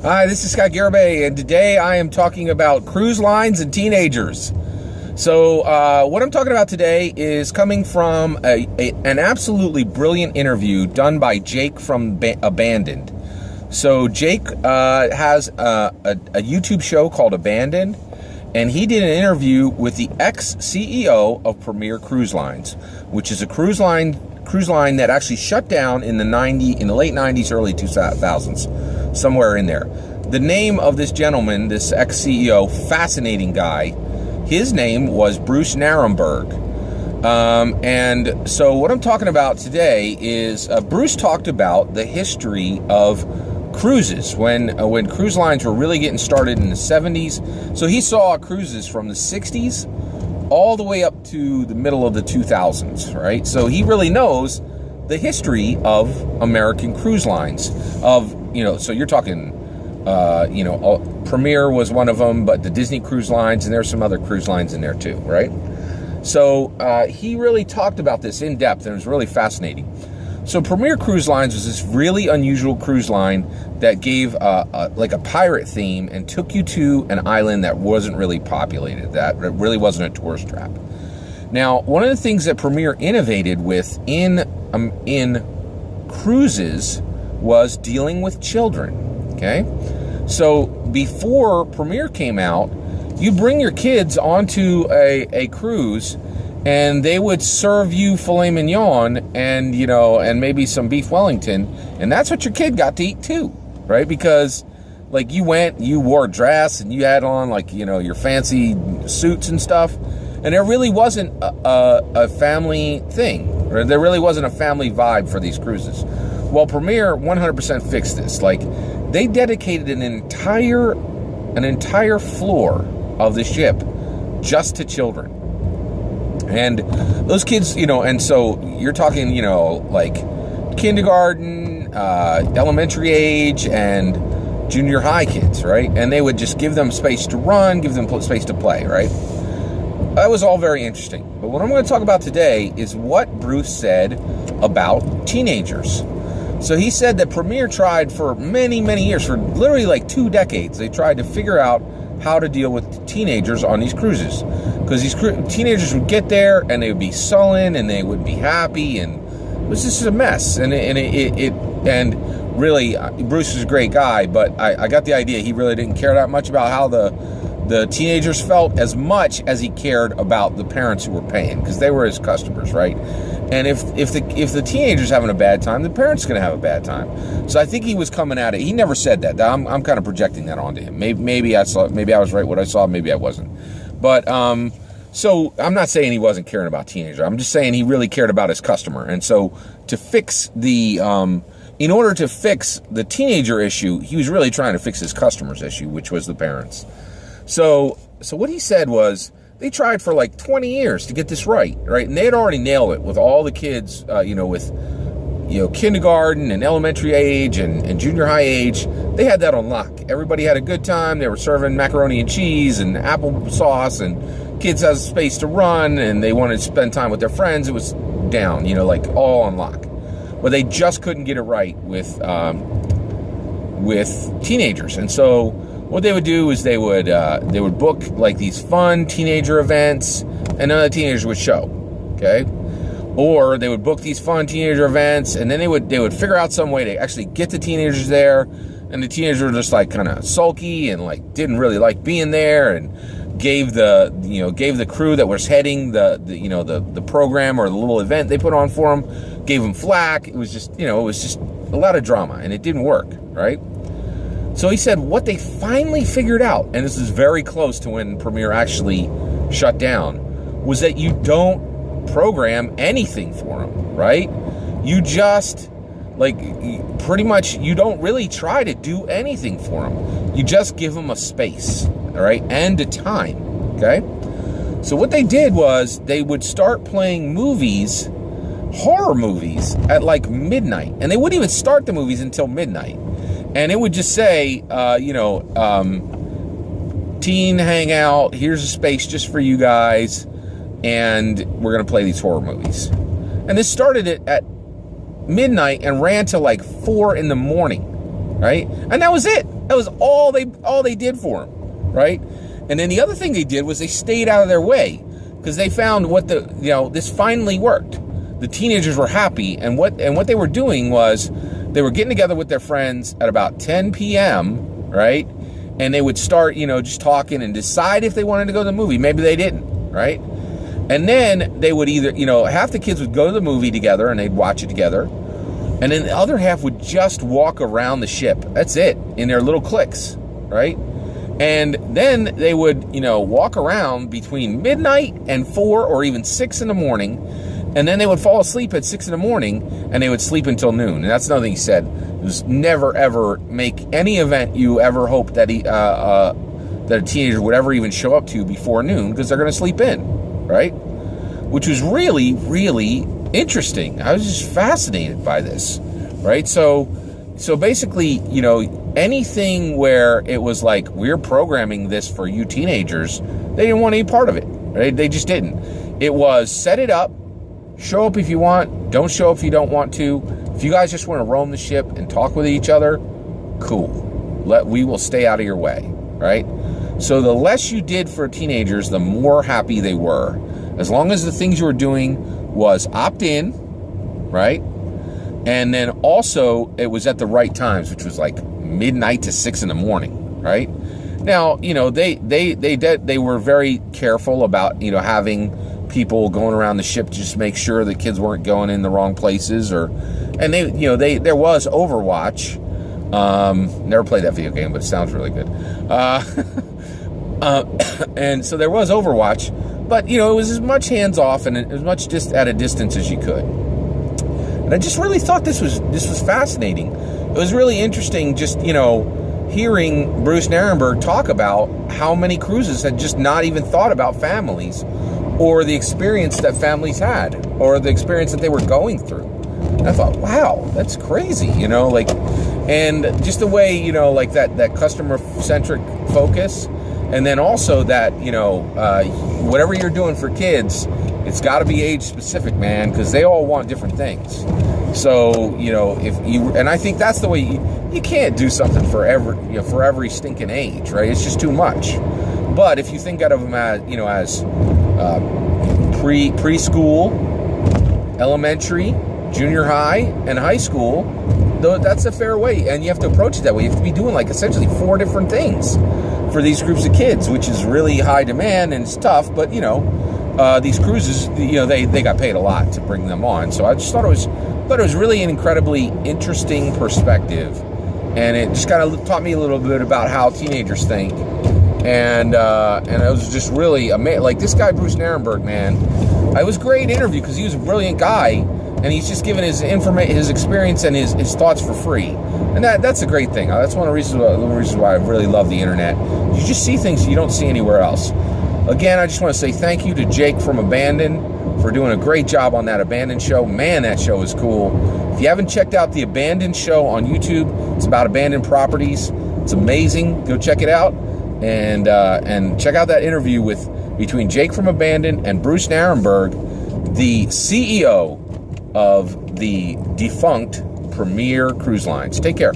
Hi, this is Scott Garibay, and today I am talking about cruise lines and teenagers. So what I'm talking about today is coming from an absolutely brilliant interview done by Jake from Abandoned. So Jake has a YouTube show called Abandoned, and he did an interview with the ex-CEO of Premier Cruise Lines, which is a cruise line that actually shut down in the late 90s, early 2000s, somewhere in there. The name of this gentleman, this ex-CEO, fascinating guy, his name was Bruce Narenberg. And so what I'm talking about today is Bruce talked about the history of cruises when cruise lines were really getting started in the 70s. So he saw cruises from the 60s all the way up to the middle of the 2000s, right? So he really knows the history of American cruise lines. So you're talking, Premier was one of them, but the Disney Cruise Lines, and there's some other cruise lines in there too, right? So he really talked about this in depth, and it was really fascinating. So Premier Cruise Lines was this really unusual cruise line that gave like a pirate theme and took you to an island that wasn't really populated, that really wasn't a tourist trap. Now, one of the things that Premier innovated with in cruises was dealing with children, okay? So before Premier came out, you bring your kids onto a cruise, and they would serve you filet mignon and maybe some beef Wellington, and that's what your kid got to eat too, right? Because like you wore a dress and you had on your fancy suits and stuff, and there really wasn't a family thing, or there really wasn't a family vibe for these cruises. Well, Premier 100% fixed this. Like, they dedicated an entire floor of the ship just to children. And those kids, and so you're talking, like kindergarten, elementary age, and junior high kids, right? And they would just give them space to run, give them space to play, right? That was all very interesting. But what I'm going to talk about today is what Bruce said about teenagers. So he said that Premier tried for many, many years, for literally like 2 decades, they tried to figure out how to deal with teenagers on these cruises. Because these teenagers would get there and they would be sullen and they wouldn't be happy, and it was just a mess. And really, Bruce was a great guy, but I got the idea he really didn't care that much about how the teenagers felt as much as he cared about the parents who were paying, because they were his customers, right? And if the teenager's having a bad time, the parent's going to have a bad time. So I think he was coming at it. He never said that. I'm kind of projecting that onto him. Maybe I was right what I saw. Maybe I wasn't. But so I'm not saying he wasn't caring about teenagers. I'm just saying he really cared about his customer. And so to fix in order to fix the teenager issue, he was really trying to fix his customer's issue, which was the parents. So what he said was, they tried for like 20 years to get this right? And they had already nailed it with all the kids, with kindergarten and elementary age and junior high age. They had that on lock. Everybody had a good time. They were serving macaroni and cheese and applesauce, and kids had space to run, and they wanted to spend time with their friends. It was down, like all on lock. But they just couldn't get it right with teenagers. And so what they would do is they would book like these fun teenager events, and none of the teenagers would show, okay? Or they would book these fun teenager events, and then they would figure out some way to actually get the teenagers there, and the teenagers were just like kind of sulky and like didn't really like being there, and gave the crew that was heading the program or the little event they put on for them, gave them flack. It was just a lot of drama, and it didn't work, right? So he said what they finally figured out, and this is very close to when Premier actually shut down, was that you don't program anything for them, right? You just, pretty much, you don't really try to do anything for them. You just give them a space, all right, and a time, okay? So what they did was they would start playing movies, horror movies, at like midnight, and they wouldn't even start the movies until midnight. And it would just say, teen hangout, here's a space just for you guys, and we're going to play these horror movies. And this started at midnight and ran till like 4 in the morning. right? And that was it. That was all they did for him, right? And then the other thing they did was they stayed out of their way, because they found this finally worked. The teenagers were happy, and what they were doing was they were getting together with their friends at about 10 p.m., right? And they would start, just talking and decide if they wanted to go to the movie. Maybe they didn't, right? And then they would either, half the kids would go to the movie together and they'd watch it together. And then the other half would just walk around the ship. That's it, in their little cliques, right? And then they would, walk around between midnight and 4 or even 6 in the morning. And then they would fall asleep at 6 in the morning, and they would sleep until noon. And that's another thing he said. It was never, ever make any event you ever hope that that a teenager would ever even show up to before noon, because they're going to sleep in, right? Which was really, really interesting. I was just fascinated by this, right? So basically, anything where it was like, we're programming this for you teenagers, they didn't want any part of it, right? They just didn't. It was set it up, show up if you want, don't show up if you don't want to. If you guys just want to roam the ship and talk with each other, cool. We will stay out of your way, right? So the less you did for teenagers, the more happy they were. As long as the things you were doing was opt-in, right? And then also it was at the right times, which was like midnight to 6 in the morning, right? Now, they were very careful about, having people going around the ship to just make sure the kids weren't going in the wrong places, there was Overwatch. Never played that video game, but it sounds really good. And so there was Overwatch, but it was as much hands off and as much just at a distance as you could. And I just really thought this was fascinating. It was really interesting, just hearing Bruce Narenberg talk about how many cruises had just not even thought about families, or the experience that families had, or the experience that they were going through. And I thought, wow, that's crazy, and just the way, that customer-centric focus, and then also that, whatever you're doing for kids, it's got to be age-specific, man, because they all want different things. So, and I think that's the way you can't do something for every stinking age, right? It's just too much. But if you think of them as preschool, elementary, junior high, and high school, that's a fair way, and you have to approach it that way. You have to be doing essentially 4 different things for these groups of kids, which is really high demand and it's tough. But these cruises, they got paid a lot to bring them on. So I just thought it was really an incredibly interesting perspective, and it just kind of taught me a little bit about how teenagers think. And it was just really amazing. Like, this guy, Bruce Narenberg, man, it was a great interview because he was a brilliant guy, and he's just giving his experience and his thoughts for free. And that's a great thing. That's one of the reasons why I really love the internet. You just see things you don't see anywhere else. Again, I just want to say thank you to Jake from Abandon for doing a great job on that Abandon show. Man, that show is cool. If you haven't checked out the Abandon show on YouTube, it's about abandoned properties. It's amazing. Go check it out. And check out that interview between Jake from Abandon and Bruce Narenberg, the CEO of the defunct Premier Cruise Lines. Take care.